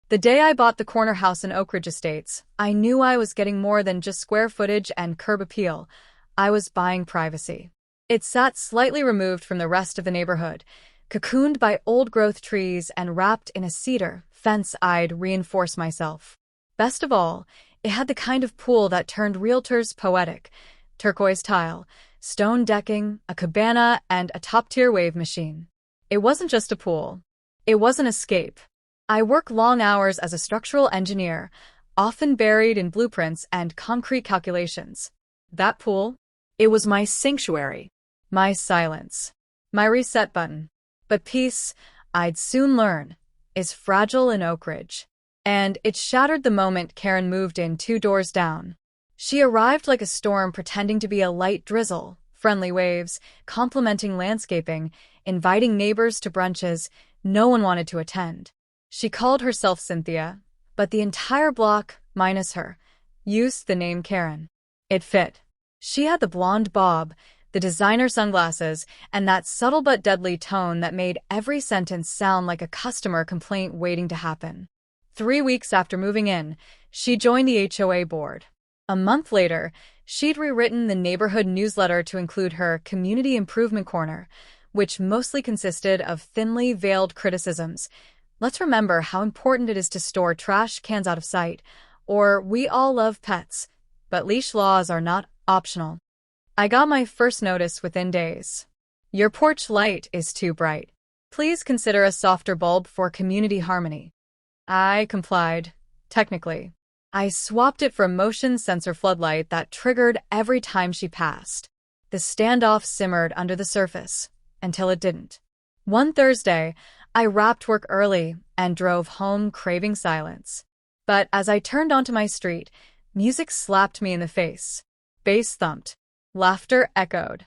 The day I bought the corner house in Oak Ridge Estates, I knew I was getting more than just square footage and curb appeal. I was buying privacy. It sat slightly removed from the rest of the neighborhood, cocooned by old-growth trees and wrapped in a cedar fence I'd reinforce myself. Best of all, it had the kind of pool that turned realtors poetic: turquoise tile, stone decking, a cabana, and a top-tier wave machine. It wasn't just a pool. It was an escape. I work long hours as a structural engineer, often buried in blueprints and concrete calculations. That pool? It was my sanctuary, my silence, my reset button. But peace, I'd soon learn, is fragile in Oak Ridge. And it shattered the moment Karen moved in 2 doors down. She arrived like a storm, pretending to be a light drizzle, friendly waves, complimenting landscaping, inviting neighbors to brunches no one wanted to attend. She called herself Cynthia, but the entire block, minus her, used the name Karen. It fit. She had the blonde bob, the designer sunglasses, and that subtle but deadly tone that made every sentence sound like a customer complaint waiting to happen. 3 weeks after moving in, she joined the HOA board. A month later, she'd rewritten the neighborhood newsletter to include her Community Improvement Corner, which mostly consisted of thinly veiled criticisms. Let's remember how important it is to store trash cans out of sight, or we all love pets, but leash laws are not optional. I got my first notice within days. Your porch light is too bright. Please consider a softer bulb for community harmony. I complied, technically. I swapped it for a motion sensor floodlight that triggered every time she passed. The standoff simmered under the surface, until it didn't. One Thursday, I wrapped work early and drove home craving silence. But as I turned onto my street, music slapped me in the face. Bass thumped. Laughter echoed.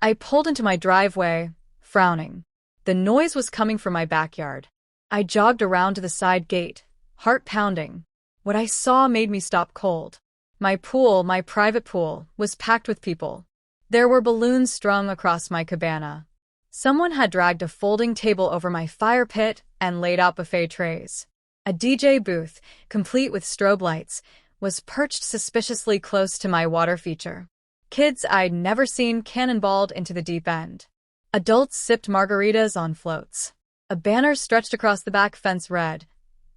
I pulled into my driveway, frowning. The noise was coming from my backyard. I jogged around to the side gate, heart pounding. What I saw made me stop cold. My pool, my private pool, was packed with people. There were balloons strung across my cabana. Someone had dragged a folding table over my fire pit and laid out buffet trays. A DJ booth, complete with strobe lights, was perched suspiciously close to my water feature. Kids I'd never seen cannonballed into the deep end. Adults sipped margaritas on floats. A banner stretched across the back fence read,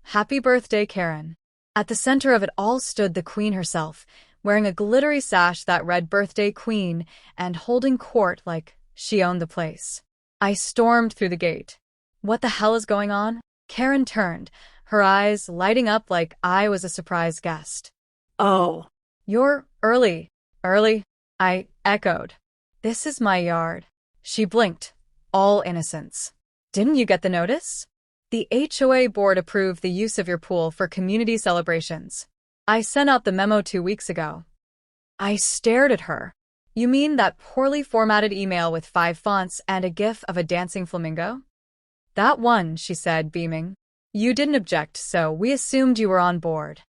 "Happy Birthday, Karen." At the center of it all stood the Queen herself, wearing a glittery sash that read "Birthday Queen" and holding court like she owned the place. I stormed through the gate. What the hell is going on? Karen turned, her eyes lighting up like I was a surprise guest. Oh, You're early. Early? I echoed. This is my yard. She blinked, all innocence. Didn't you get the notice? The HOA board approved the use of your pool for community celebrations. I sent out the memo 2 weeks ago. I stared at her. You mean that poorly formatted email with 5 fonts and a gif of a dancing flamingo? That one, she said, beaming. You didn't object, so we assumed you were on board.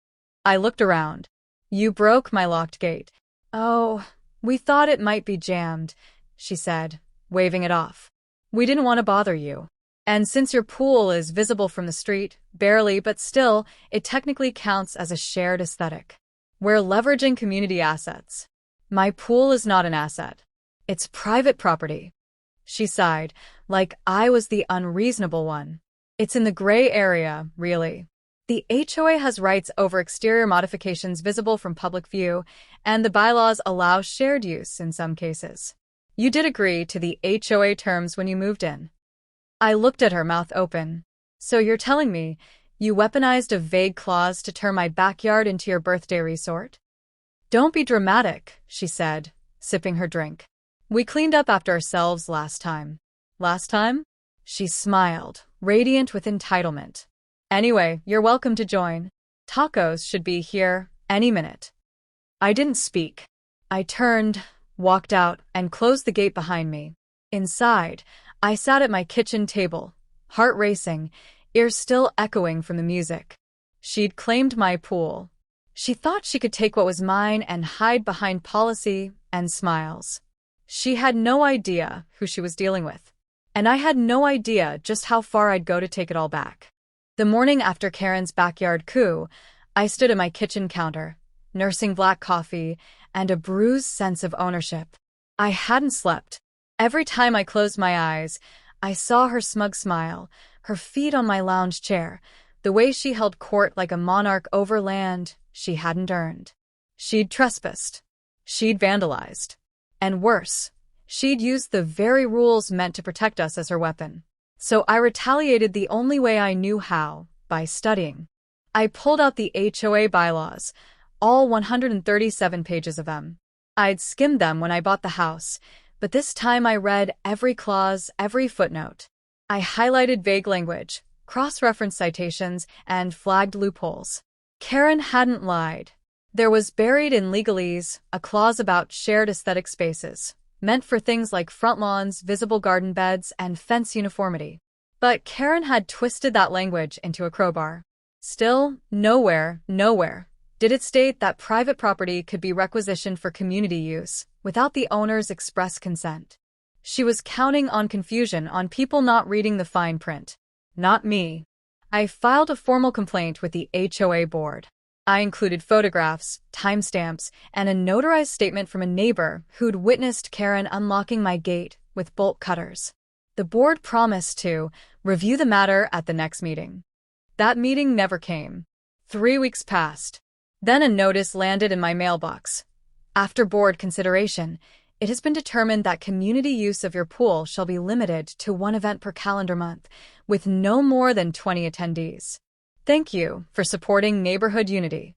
I looked around. You broke my locked gate. Oh, we thought it might be jammed, she said, waving it off. We didn't want to bother you. And since your pool is visible from the street, barely, but still, it technically counts as a shared aesthetic. We're leveraging community assets. My pool is not an asset. It's private property. She sighed, like I was the unreasonable one. It's in the gray area, really. The HOA has rights over exterior modifications visible from public view, and the bylaws allow shared use in some cases. You did agree to the HOA terms when you moved in. I looked at her, mouth open. So you're telling me you weaponized a vague clause to turn my backyard into your birthday resort? Don't be dramatic, she said, sipping her drink. We cleaned up after ourselves last time. Last time? She smiled, radiant with entitlement. Anyway, you're welcome to join. Tacos should be here any minute. I didn't speak. I turned, walked out, and closed the gate behind me. Inside, I sat at my kitchen table, heart racing, ears still echoing from the music. She'd claimed my pool. She thought she could take what was mine and hide behind policy and smiles. She had no idea who she was dealing with. And I had no idea just how far I'd go to take it all back. The morning after Karen's backyard coup, I stood at my kitchen counter, nursing black coffee and a bruised sense of ownership. I hadn't slept. Every time I closed my eyes, I saw her smug smile, her feet on my lounge chair, the way she held court like a monarch over land she hadn't earned. She'd trespassed. She'd vandalized. And worse, she'd used the very rules meant to protect us as her weapon. So I retaliated the only way I knew how, by studying. I pulled out the HOA bylaws, all 137 pages of them. I'd skimmed them when I bought the house, but this time I read every clause, every footnote. I highlighted vague language, cross-referenced citations, and flagged loopholes. Karen hadn't lied. There was buried in legalese a clause about shared aesthetic spaces, meant for things like front lawns, visible garden beds, and fence uniformity. But Karen had twisted that language into a crowbar. Still, nowhere did it state that private property could be requisitioned for community use without the owner's express consent. She was counting on confusion, on people not reading the fine print. Not me. I filed a formal complaint with the HOA board. I included photographs, timestamps, and a notarized statement from a neighbor who'd witnessed Karen unlocking my gate with bolt cutters. The board promised to review the matter at the next meeting. That meeting never came. 3 weeks passed. Then a notice landed in my mailbox. After board consideration, it has been determined that community use of your pool shall be limited to one event per calendar month, with no more than 20 attendees. Thank you for supporting neighborhood unity.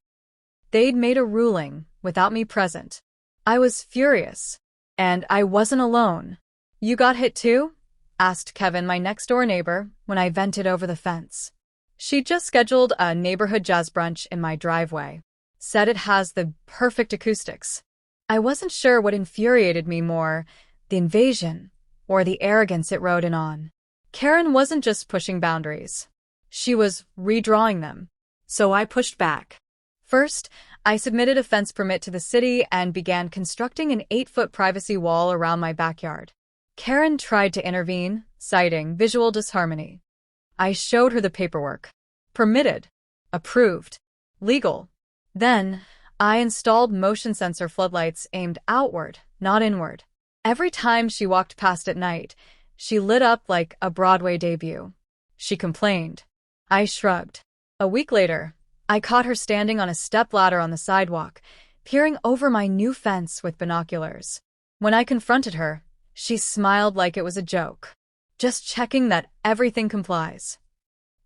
They'd made a ruling without me present. I was furious. And I wasn't alone. You got hit too? Asked Kevin, my next-door neighbor, when I vented over the fence. She'd just scheduled a neighborhood jazz brunch in my driveway. Said it has the perfect acoustics. I wasn't sure what infuriated me more, the invasion or the arrogance it rode in on. Karen wasn't just pushing boundaries. She was redrawing them. So I pushed back. First, I submitted a fence permit to the city and began constructing an 8-foot privacy wall around my backyard. Karen tried to intervene, citing visual disharmony. I showed her the paperwork. Permitted. Approved. Legal. Then, I installed motion sensor floodlights aimed outward, not inward. Every time she walked past at night, she lit up like a Broadway debut. She complained. I shrugged. A week later, I caught her standing on a stepladder on the sidewalk, peering over my new fence with binoculars. When I confronted her, she smiled like it was a joke. Just checking that everything complies.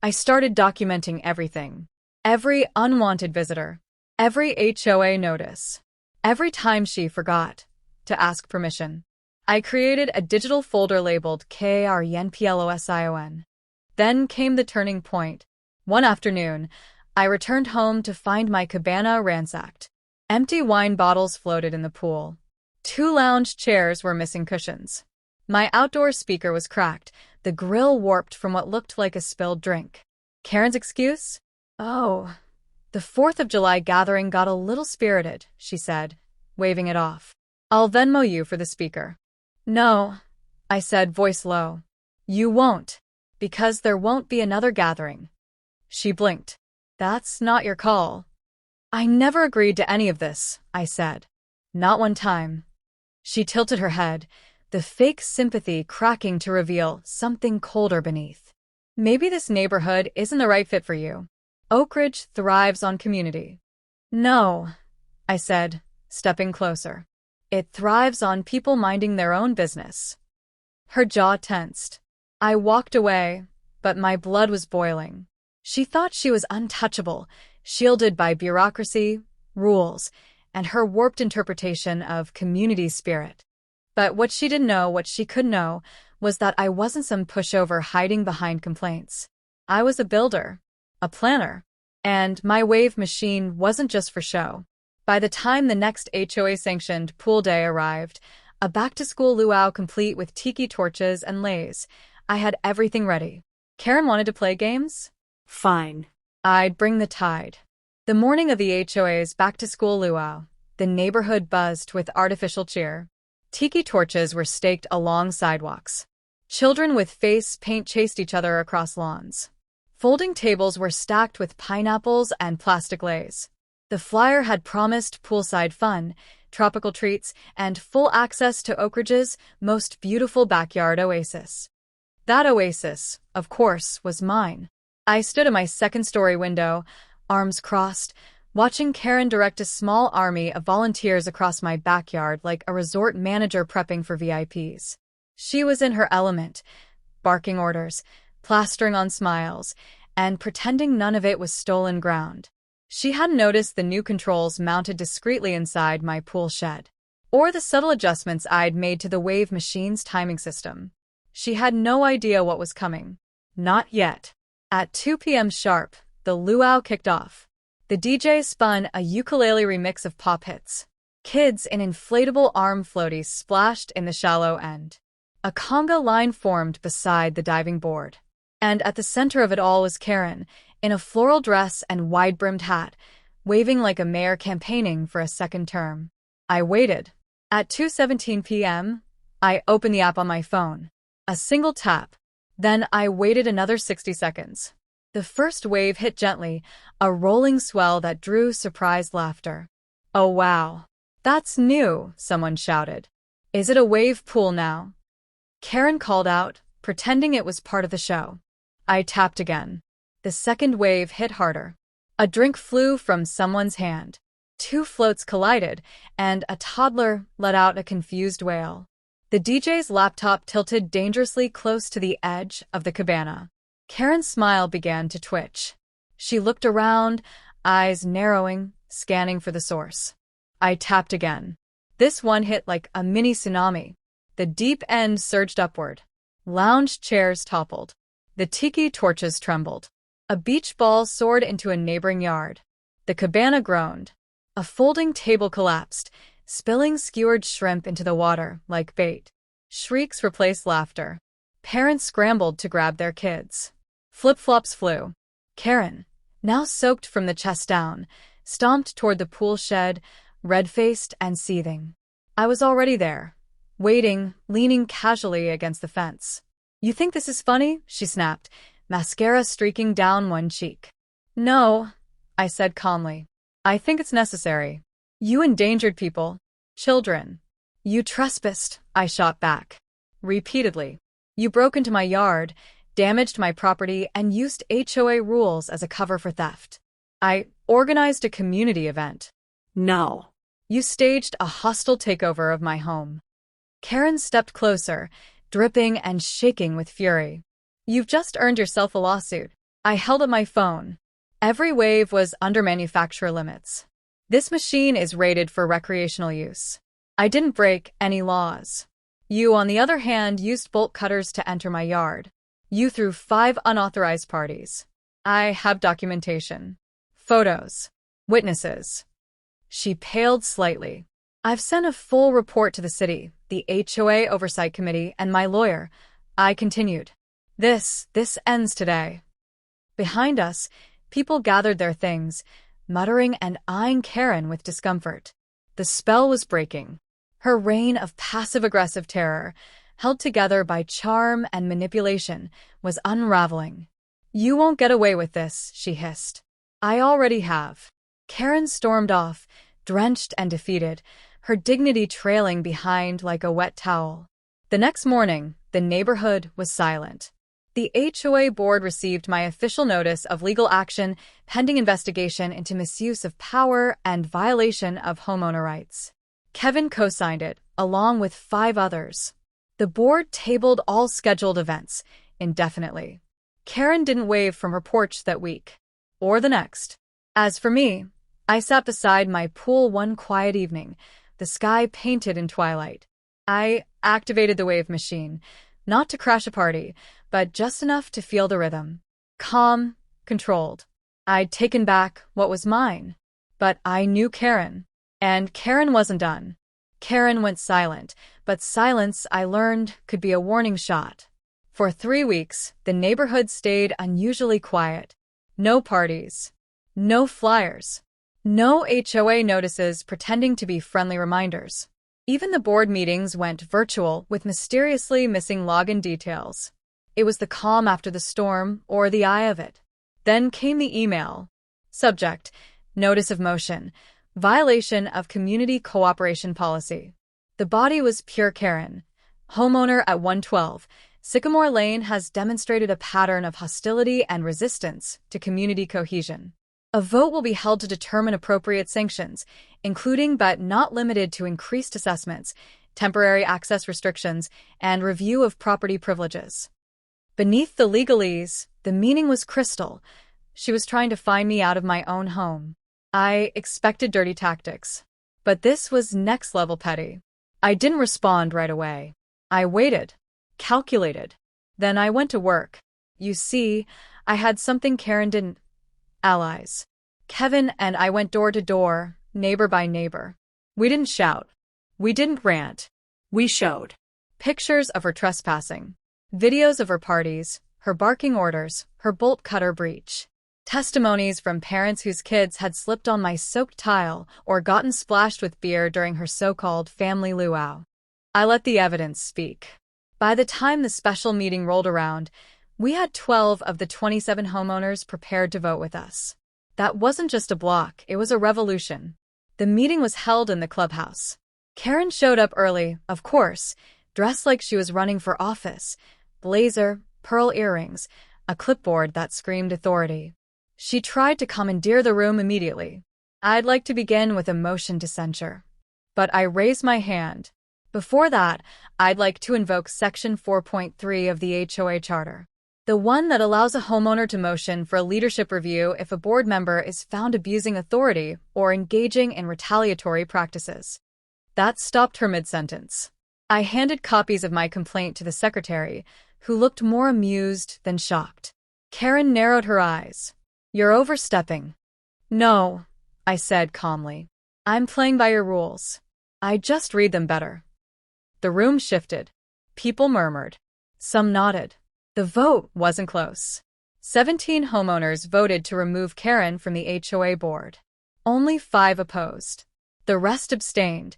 I started documenting everything. Every unwanted visitor. Every HOA notice. Every time she forgot to ask permission. I created a digital folder labeled KRENPLOSION. Then came the turning point. One afternoon, I returned home to find my cabana ransacked. Empty wine bottles floated in the pool. 2 lounge chairs were missing cushions. My outdoor speaker was cracked, the grill warped from what looked like a spilled drink. Karen's excuse? Oh, the 4th of July gathering got a little spirited, she said, waving it off. I'll Venmo you for the speaker. No, I said, voice low. You won't, because there won't be another gathering. She blinked. That's not your call. I never agreed to any of this, I said. Not one time. She tilted her head, the fake sympathy cracking to reveal something colder beneath. Maybe this neighborhood isn't the right fit for you. Oak Ridge thrives on community. No, I said, stepping closer. It thrives on people minding their own business. Her jaw tensed. I walked away, but my blood was boiling. She thought she was untouchable, shielded by bureaucracy, rules, and her warped interpretation of community spirit. But what she didn't know, what she could know, was that I wasn't some pushover hiding behind complaints. I was a builder. A planner. And my wave machine wasn't just for show. By the time the next HOA-sanctioned pool day arrived, a back-to-school luau complete with tiki torches and leis, I had everything ready. Karen wanted to play games? Fine. I'd bring the tide. The morning of the HOA's back-to-school luau, the neighborhood buzzed with artificial cheer. Tiki torches were staked along sidewalks. Children with face paint chased each other across lawns. Folding tables were stacked with pineapples and plastic leis. The flyer had promised poolside fun, tropical treats, and full access to Oakridge's most beautiful backyard oasis. That oasis, of course, was mine. I stood at my second-story window, arms crossed, watching Karen direct a small army of volunteers across my backyard like a resort manager prepping for VIPs. She was in her element, barking orders, plastering on smiles, and pretending none of it was stolen ground. She hadn't noticed the new controls mounted discreetly inside my pool shed, or the subtle adjustments I'd made to the wave machine's timing system. She had no idea what was coming. Not yet. At 2 p.m. sharp, the luau kicked off. The DJ spun a ukulele remix of pop hits. Kids in inflatable arm floaties splashed in the shallow end. A conga line formed beside the diving board. And at the center of it all was Karen, in a floral dress and wide-brimmed hat, waving like a mayor campaigning for a second term. I waited. At 2:17 p.m., I opened the app on my phone. A single tap. Then I waited another 60 seconds. The first wave hit gently, a rolling swell that drew surprised laughter. "Oh wow. That's new," someone shouted. "Is it a wave pool now?" Karen called out, pretending it was part of the show. I tapped again. The second wave hit harder. A drink flew from someone's hand. 2 floats collided, and a toddler let out a confused wail. The DJ's laptop tilted dangerously close to the edge of the cabana. Karen's smile began to twitch. She looked around, eyes narrowing, scanning for the source. I tapped again. This one hit like a mini tsunami. The deep end surged upward. Lounge chairs toppled. The tiki torches trembled. A beach ball soared into a neighboring yard. The cabana groaned. A folding table collapsed, spilling skewered shrimp into the water like bait. Shrieks replaced laughter. Parents scrambled to grab their kids. Flip-flops flew. Karen, now soaked from the chest down, stomped toward the pool shed, red-faced and seething. I was already there, waiting, leaning casually against the fence. "You think this is funny?" she snapped, mascara streaking down one cheek. "No," I said calmly. "I think it's necessary. You endangered people. Children. You trespassed," I shot back. "Repeatedly. You broke into my yard, damaged my property, and used HOA rules as a cover for theft. I organized a community event." "No." "You staged a hostile takeover of my home." Karen stepped closer, dripping and shaking with fury. "You've just earned yourself a lawsuit." I held up my phone. Every wave was under manufacturer limits. "This machine is rated for recreational use. I didn't break any laws. You, on the other hand, used bolt cutters to enter my yard. You threw 5 unauthorized parties. I have documentation. Photos. Witnesses." She paled slightly. "I've sent a full report to the city, the HOA Oversight Committee, and my lawyer," I continued. This ends today." Behind us, people gathered their things, muttering and eyeing Karen with discomfort. The spell was breaking. Her reign of passive-aggressive terror, held together by charm and manipulation, was unraveling. "You won't get away with this," she hissed. "I already have." Karen stormed off, drenched and defeated, her dignity trailing behind like a wet towel. The next morning, the neighborhood was silent. The HOA board received my official notice of legal action pending investigation into misuse of power and violation of homeowner rights. Kevin co-signed it, along with 5 others. The board tabled all scheduled events, indefinitely. Karen didn't wave from her porch that week. Or the next. As for me, I sat beside my pool one quiet evening, the sky painted in twilight. I activated the wave machine, not to crash a party, but just enough to feel the rhythm. Calm, controlled. I'd taken back what was mine. But I knew Karen. And Karen wasn't done. Karen went silent, but silence, I learned, could be a warning shot. For 3 weeks, the neighborhood stayed unusually quiet. No parties. No flyers. No HOA notices pretending to be friendly reminders. Even the board meetings went virtual with mysteriously missing login details. It was the calm after the storm, or the eye of it. Then came the email. Subject: Notice of motion. Violation of community cooperation policy. The body was pure Karen. Homeowner at 112. Sycamore Lane has demonstrated a pattern of hostility and resistance to community cohesion. A vote will be held to determine appropriate sanctions, including but not limited to increased assessments, temporary access restrictions, and review of property privileges. Beneath the legalese, the meaning was crystal. She was trying to find me out of my own home. I expected dirty tactics. But this was next-level petty. I didn't respond right away. I waited, calculated. Then I went to work. You see, I had something Karen didn't. Allies. Kevin and I went door to door, neighbor by neighbor. We didn't shout. We didn't rant. We showed pictures of her trespassing, videos of her parties, her barking orders, her bolt cutter breach. Testimonies from parents whose kids had slipped on my soaked tile or gotten splashed with beer during her so-called family luau. I let the evidence speak. By the time the special meeting rolled around, we had 12 of the 27 homeowners prepared to vote with us. That wasn't just a block, it was a revolution. The meeting was held in the clubhouse. Karen showed up early, of course, dressed like she was running for office. Blazer, pearl earrings, a clipboard that screamed authority. She tried to commandeer the room immediately. I'd like to begin with a motion to censure. But I raised my hand. Before that, I'd like to invoke Section 4.3 of the HOA Charter. The one that allows a homeowner to motion for a leadership review if a board member is found abusing authority or engaging in retaliatory practices. That stopped her mid-sentence. I handed copies of my complaint to the secretary, who looked more amused than shocked. Karen narrowed her eyes. You're overstepping. No, I said calmly. I'm playing by your rules. I just read them better. The room shifted. People murmured. Some nodded. The vote wasn't close. 17 homeowners voted to remove Karen from the HOA board. Only 5 opposed. The rest abstained,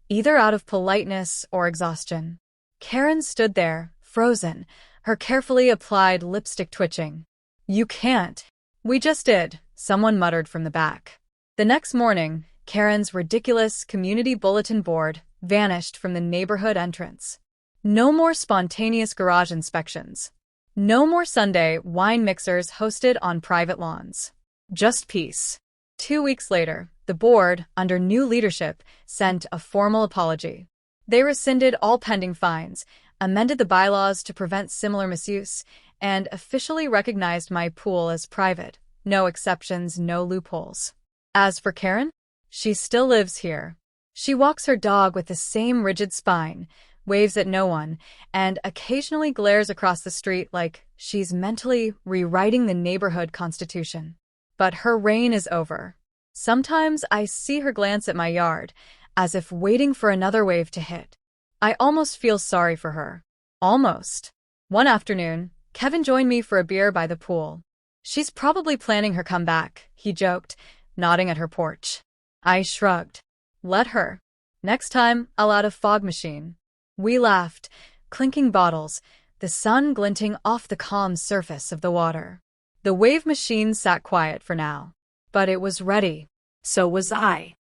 either out of politeness or exhaustion. Karen stood there, frozen, her carefully applied lipstick twitching. You can't. We just did, someone muttered from the back. The next morning, Karen's ridiculous community bulletin board vanished from the neighborhood entrance. No more spontaneous garage inspections. No more Sunday wine mixers hosted on private lawns. Just peace. 2 weeks later, the board, under new leadership, sent a formal apology. They rescinded all pending fines, amended the bylaws to prevent similar misuse, and officially recognized my pool as private. No exceptions, no loopholes. As for Karen, she still lives here. She walks her dog with the same rigid spine, waves at no one, and occasionally glares across the street like she's mentally rewriting the neighborhood constitution. But her reign is over. Sometimes I see her glance at my yard, as if waiting for another wave to hit. I almost feel sorry for her. Almost. One afternoon, Kevin joined me for a beer by the pool. She's probably planning her comeback, he joked, nodding at her porch. I shrugged. Let her. Next time, I'll add a fog machine. We laughed, clinking bottles, the sun glinting off the calm surface of the water. The wave machine sat quiet for now. But it was ready. So was I.